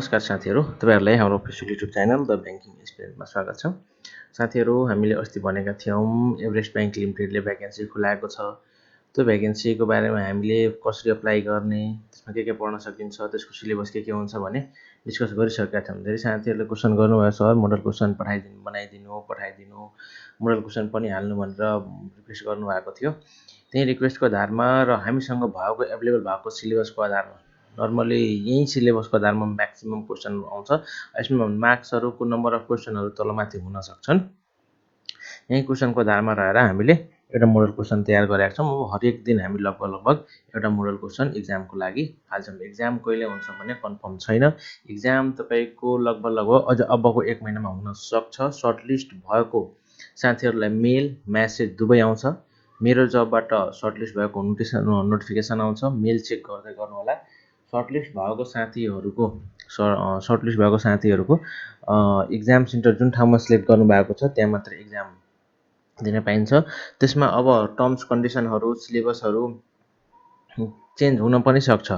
नमस्कार साथीहरू, तपाईहरुलाई हाम्रो official YouTube channel the banking एक्सपिरियन्समा स्वागत छ। साथीहरू, हामीले अस्ति भनेका थियौं एभरेस्ट बैंक लिमिटेडले भ्याकेन्सी खुलाएको छ। त्यो भ्याकेन्सीको बारेमा हामीले कसरी अप्लाई गर्ने, त्यसमा के पढ्न सकिन्छ, त्यसको सिलेबस के हुन्छ भने डिस्कस गरिसकेका थियौं। धेरै साथीहरूले क्वेशन गर्नुभयो, सर मोडल क्वेशन पठाइदिनु, मोडल क्वेशन पनि हाल्नु भनेर रिक्वेस्ट गर्नुभएको थियो। त्यही रिक्वेस्टको आधारमा र हामीसँग भएको एभाइलेबल भएको सिलेबसको आधारमा नर्मली यही सिलेबसको आधारमा म्याक्सिमम क्वेशन आउँछ। यसमा मार्क्सहरुको नम्बर अफ क्वेशनहरु तलमाथि हुन सक्छन्। यही क्वेशनको आधारमा रहेर हामीले एउटा मोडल क्वेशन तयार गरेका छौं। अब हरेक दिन हामी लगभग एउटा मोडल क्वेशन एक्जामको लागि हाल्छौं। एक्जाम कहिले हुन्छ भने कन्फर्म छैन। एक्जाम तपाईको लगभग अझ अबको 1 महिनामा हुन सक्छ। सर्टलिस्ट भएको साथीहरुलाई मेल, मेसेज दुवै आउँछ। मेरो जबबाट सर्टलिस्ट भएको नोटिफिकेसन आउँछ। मेल चेक गर्दै गर्नु होला। सर्टलिस्ट भएको साथीहरुको एक्जाम सेन्टर जुन ठाउँमा सिलेक्ट गर्नु भएको छ त्यहाँ मात्र एक्जाम दिन पाइन्छ। त्यसमा अब टर्म्स कन्डिसनहरु, सिलेबसहरु चेन्ज हुन पनि सक्छ।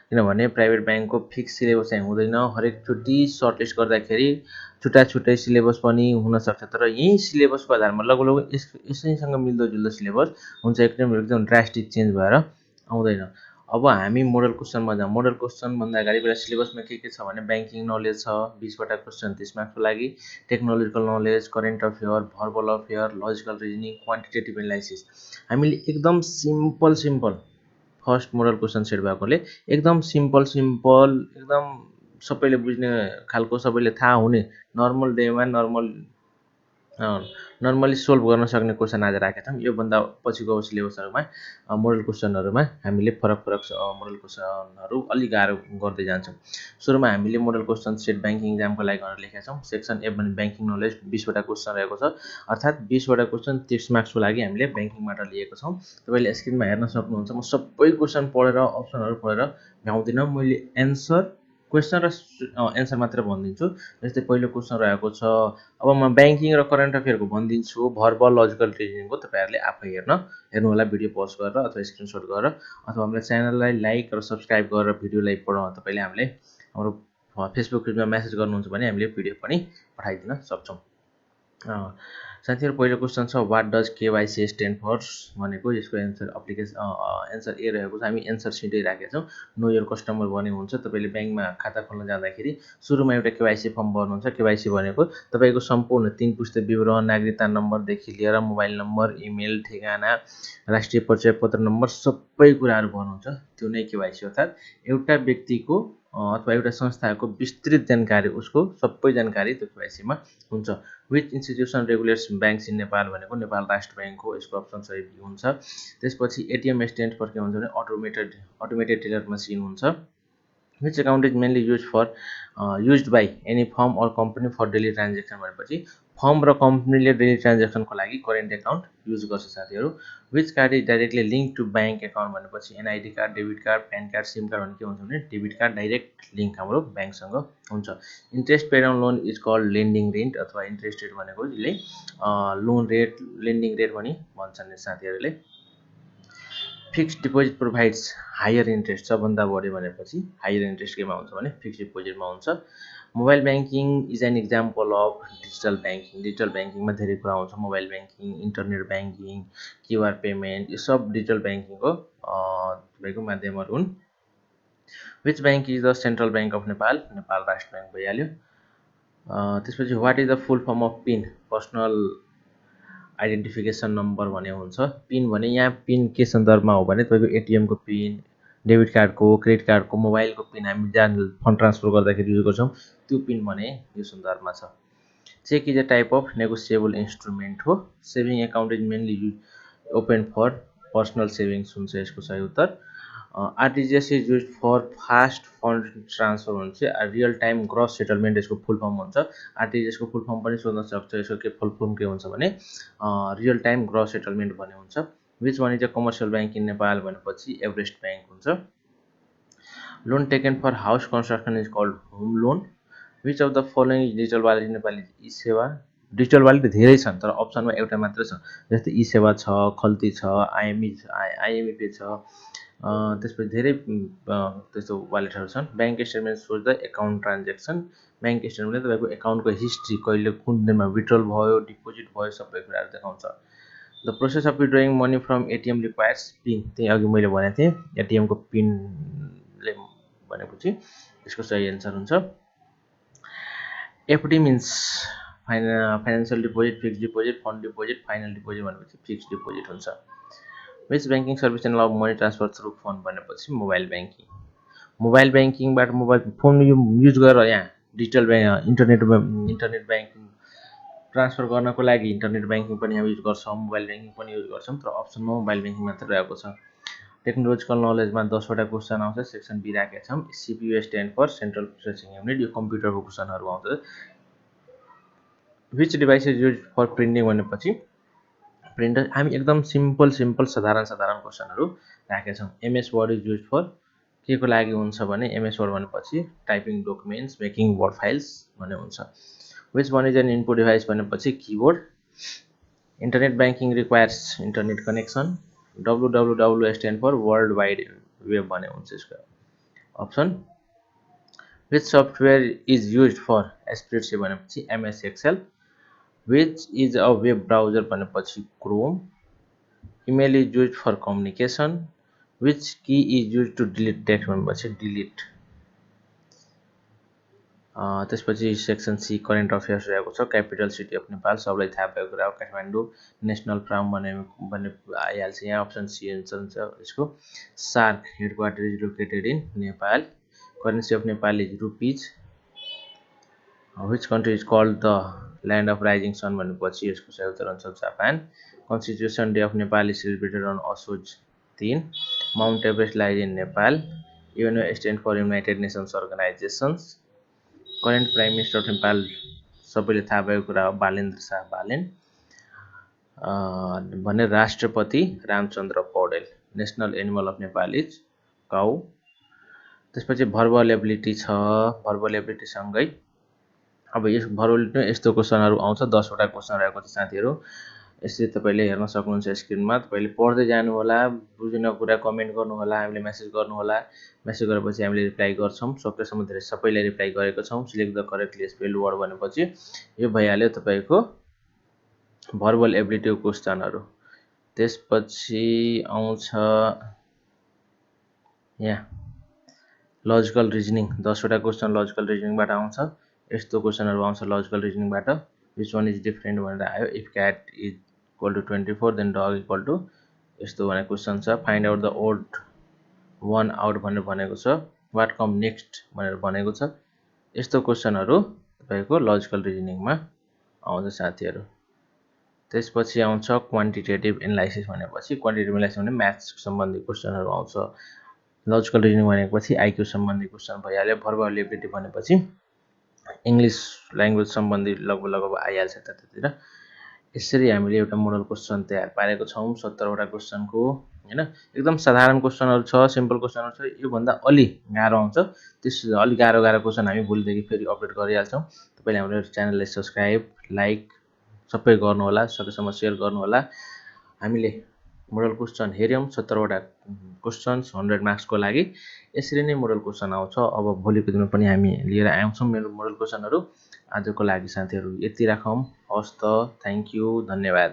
किनभने प्राइभेट बैंकको फिक्स सिलेबस चाहिँ हुँदैन। हरेक चोटी सर्टलिस्ट गर्दाखेरि छुट्टै सिलेबस पनि हुन सक्छ। तर यही सिलेबसको आधारमा लगभग यसैसँग मिल्दोजुल्दो सिलेबस हुन्छ। एकदम ड्रास्टिक चेन्ज भएर आउँदैन। अब हामी मोडल क्वेशनमा जाउँ। मोडल क्वेशन भन्दा अगाडि पहिला सिलेबसमा के छ भने बैंकिङ नलेज छ 20 वटा क्वेशन 30 मार्क्सको लागि, technological knowledge, current affair, verbal affair, logical reasoning, quantitative analysis. हामीले एकदम simple first model question set भएकोले एकदम सिम्पल एकदम सबैले बुझ्ने खालको सबैले थाहा हुने नर्मल डेमा नर्मली सोल्भ गर्न सक्ने क्वेशन आज राखेका छौं। यो भन्दा पछिको सिलेबसहरुमा मोडल क्वेशनहरुमा हामीले फरक मोडल क्वेशनहरु अलि गाह्रो गर्दै जान्छौं। सुरुमा हामीले मोडल क्वेशन सेट बैंकिङ एक्जामको लागि भनेर लेखेका छौं। सेक्सन ए भने बैंकिङ नलेज 20 वटा क्वेशन रहेको छ। अर्थात 20 वटा क्वेशन 30 मार्क्सको लागि हामीले बैंकिङबाट लिएको छौं। तपाईले स्क्रिनमा हेर्न सक्नुहुन्छ। म सबै क्वेशन पढेर अप्सनहरु पढेर भ्याउँदिन। मैले क्वेशन र एन्सर मात्र भनिदिन्छु। जस्तै पहिलो क्वेशन रहेको छ। अब म बैंकिङ र करेन्ट अफेयरको भनिदिन्छु। भर्बल लजिकल रिजनिङको तपाईहरुले आफै हेर्नु होला भिडियो पज गरेर अथवा स्क्रिनशट गरेर अथवा हाम्रो च्यानललाई लाइक र सब्स्क्राइब गरेर भिडियोलाई तपाईले हामीले हाम्रो फेसबुक पेजमा मेसेज गर्नुहुन्छ भने हामीले पिडिएफ पनि पठाइदिन सक्छौं। साथीहरु पहिलो क्वेशन छ what does KYC stand for भनेको यसको एन्सर एन्सर ए रहेको छ। हामी एन्सर सिधै राखेका छौं। नो योर कस्टमर भने हुन्छ तपाईले बैंकमा खाता खोल्न जाँदाखेरि सुरुमा एउटा केवाईसी फर्म भर्नुहुन्छ। केवाईसी भनेको तपाईको सम्पूर्ण 3 पुस्ते विवरण, नागरिकता नम्बरदेखि लिएर मोबाइल नम्बर, इमेल, ठेगाना, राष्ट्रिय परिचय पत्र नम्बर सबै कुराहरु भर्नुहुन्छ। त्यो नै केवाईसी हो। अर्थात एउटा व्यक्तिको अथवा एउटा संस्थाको विस्तृत जानकारी उसको सबै जानकारी त्यो केवाईसीमा हुन्छ। Which institution regulates banks in Nepal भनेको नेपाल राष्ट्र बैंक हो। यसको अप्सन सही हुन्छ। त्यसपछि एटीएम स्ट्यान्ड फर के हुन्छ भने अटोमेटेड टेलर मसिन हुन्छ। Which account is mainly used by any firm or company for daily transaction भनेपछि फर्म र कम्पनीले डेली ट्रान्ज्याक्सनको लागि करेन्ट अकाउन्ट युज गर्छ साथीहरु। Which card is directly link to bank account भनेपछि NID card, debit card, PAN card, SIM card भने के हुन्छ भने डेबिट कार्ड डाइरेक्ट लिंक हाम्रो बैंकसँग हुन्छ। Interest paid on loan is called lending rate अथवा इन्ट्रेस्ट रेट भनेको यसले लोन रेट, लेन्डिङ रेट भनी भन्छन् साथीहरुले। Fixed deposit provides higher interest सबभन्दा बढी भनेपछि हायर इन्ट्रेस्ट केमा हुन्छ भने फिक्स्ड डिपोजिटमा हुन्छ। Mobile banking is an example of digital banking. Digital बैंकिङमा धेरै कुरा आउँछ। Mobile banking, internet banking, QR payment यो सब डिजिटल बैंकिङको तपाईको माध्यमहरु हुन्। Which bank is the central bank of Nepal? Nepal Rashtra bank भइहाल्यो। त्यसपछि what is the full form of PIN? Personal identification number भने हुन्छ। पिन भने यहाँ पिन के सन्दर्भमा हो भने तपाईको एटीएम को पिन, डेबिट कार्डको, क्रेडिट कार्डको, मोबाइलको पिन हामी जहाँ फन्ड ट्रान्सफर गर्दाखेरि युज गर्छौं त्यो पिन भने यो सन्दर्भमा छ। Check is a type of negotiable instrument हो। Saving account is mainly open for personal savings हुन्छ यसको सही उत्तर। RTGS is used for fast fund transfer हुन्छ। रियल टाइम ग्रस सेटलमेन्ट यसको फुल फर्म हुन्छ। आरटीजीएस को फुल फर्म पनि सोध्न सक्छ। यसको के फुल फर्म के हुन्छ भने रियल टाइम ग्रस सेटलमेन्ट भन्ने हुन्छ। Which one is a commercial bank in Nepal भनेपछि एभरेस्ट बैंक हुन्छ। Loan taken for house construction is called home loan. Which of the following is digital wallet Nepali eSewa? Digital wallet धेरै छन् तर अप्सनमा एउटा मात्र छ। जस्तै ई सेवा छ, खल्ती छ, आईएमई पे छ, त्यसपछि धेरै त्यस्तो वालेटहरू छन्। Bank statement shows the account transaction. Bank स्टेटमेन्टले तपाईँको एकाउन्टको हिस्ट्री, कहिले कुन दिनमा विड्रल भयो, डिपोजिट भयो, सबै कुराहरू देखाउँछ। The process of withdrawing money from ATM requires PIN. त्यही अघि मैले भनेको थिएँ, एटिएमको पिनले भनेपछि यसको सही एन्सर हुन्छ। FD means financial deposit, fix deposit, fund deposit, final deposit भनेपछि फिक्स डिपोजिट हुन्छ। Which banking service and love money transfer through phone भनेपछि मोबाइल ब्याङ्किङ। मोबाइल ब्याङ्किङबाट मोबाइल फोन युज गरेर यहाँ डिजिटल इन्टरनेट ब्याङ्किङ ट्रान्सफर गर्नको लागि internet banking पनि हामी युज गर्छौँ, मोबाइल ब्याङ्किङ पनि युज गर्छौँ, तर अप्सनमा मोबाइल ब्याङ्किङ मात्र रहेको छ। टेक्नोलोजिकल नलेजमा 10वटा क्वेसन आउँछ, सेक्सन बी राखेका छौँ। CPU stand for central processing unit, यो कम्प्युटरको क्वेसनहरू आउँछ। Which device is use for printing भनेपछि प्रिन्टर, हामी एकदम सिम्पल साधारण क्वेसनहरू राखेका छौँ। MS Word is use for के को लागि हुन्छ भने एमएस वर्ड भनेपछि typing documents, making word files भन्ने हुन्छ। Which one is an input device भनेपछि keyboard. Internet banking requires internet connection. www stand for world wide web भन्ने हुन्छ यसको option. Which software is use for spreadsheet भनेपछि MS Excel. Which is a web browser भनेपछि Chrome. Email is use for communication. Which key is use to delete text भनेपछि delete. त्यसपछि section C current affairs रहेको छ। Capital city of Nepal, सबलाई थाहा भएको कुरा हो, काठमाडौँ। नेसनल फार्म भन्ने आइहाल्छ यहाँ, अप्सन सी एन्सर हुन्छ यसको। SAARC headquarter is located in Nepal. Currency of Nepal is rupees. Which country is called the land of rising sun भनेपछि यसको सही उत्तर हुन्छ Japan. Constitution day of Nepal is celebrated on असोज 3। Mount Everest lies in Nepal. UNO stand for United Nations organisations. Current prime minister of Nepal सबैले थाहा भएको कुरा हो, बालेन्द्र शाह बालेन। भने राष्ट्रपति Ramchandra Paudel. National animal of Nepal is cow. त्यसपछि भर्बल एबिलिटी छ। भर्बल एबिलिटीसँगै अब यस भर्बल यस्तो क्वेसनहरू आउँछ, 10वटा क्वेसन रहेको छ साथीहरू। यसरी तपाईँले हेर्न सक्नुहुन्छ स्क्रिनमा। तपाईँले पढ्दै जानुहोला, बुझ्ने कुरा कमेन्ट गर्नुहोला, हामीले मेसेज गर्नुहोला। मेसेज गरेपछि हामीले रिप्लाई गर्छौँ, सकेसम्म धेरै सबैलाई रिप्लाई गरेको छौँ। Select the correctly spelled word भनेपछि यो भइहाल्यो तपाईँको भर्बल एबिलिटीको क्वेसनहरू। त्यसपछि आउँछ यहाँ लजिकल रिजनिङ, 10वटा क्वेसन लजिकल रिजनिङबाट आउँछ। यस्तो क्वेसनहरू आउँछ लजिकल रिजनिङबाट। विच वान इज डिफरेन्ट भनेर आयो। If cat is equal to 24 then dog equal to यस्तो भनेर क्वेसन छ। Find out the odd one out भनेर भनेको छ। वाट कम नेक्स्ट भनेर भनेको छ। यस्तो क्वेसनहरू तपाईँको लजिकल रिजनिङमा आउँछ साथीहरू। त्यसपछि आउँछ क्वान्टिटेटिभ एनालाइसिस भनेपछि, क्वान्टिटेटिभ एनालाइसिस भने म्याथ्स सम्बन्धी क्वेसनहरू आउँछ। लजिकल रिजनिङ भनेपछि आइक्यू सम्बन्धी क्वेसन भइहाल्यो। भर्बल एबिलिटी भनेपछि इङ्ग्लिस ल्याङ्ग्वेज सम्बन्धी लगभग आइहाल्छ त्यतातिर। यसरी हामीले एउटा मोडल क्वेसन तयार पारेको छौँ 17वटा क्वेसनको, होइन। एकदम साधारण क्वेसनहरू छ, सिम्पल क्वेसनहरू छ। योभन्दा अलि गाह्रो आउँछ, त्यस अलि गाह्रो क्वेसन हामी भोलिदेखि फेरि अपडेट गरिहाल्छौँ। तपाईँले हाम्रो च्यानललाई सब्सक्राइब, लाइक सबै गर्नुहोला, सकेसम्म सेयर गर्नुहोला। हामीले मोडल क्वेसन हेऱ्यौँ 17वटा क्वेसन्स 100 मार्क्सको लागि। यसरी नै मोडल क्वेसन आउँछ। अब भोलिको दिनमा पनि हामी लिएर आउँछौँ मेरो मोडल क्वेसनहरू। आजको लागि साथीहरू यति राखौँ। हवस् त, थ्याङ्क यू, धन्यवाद।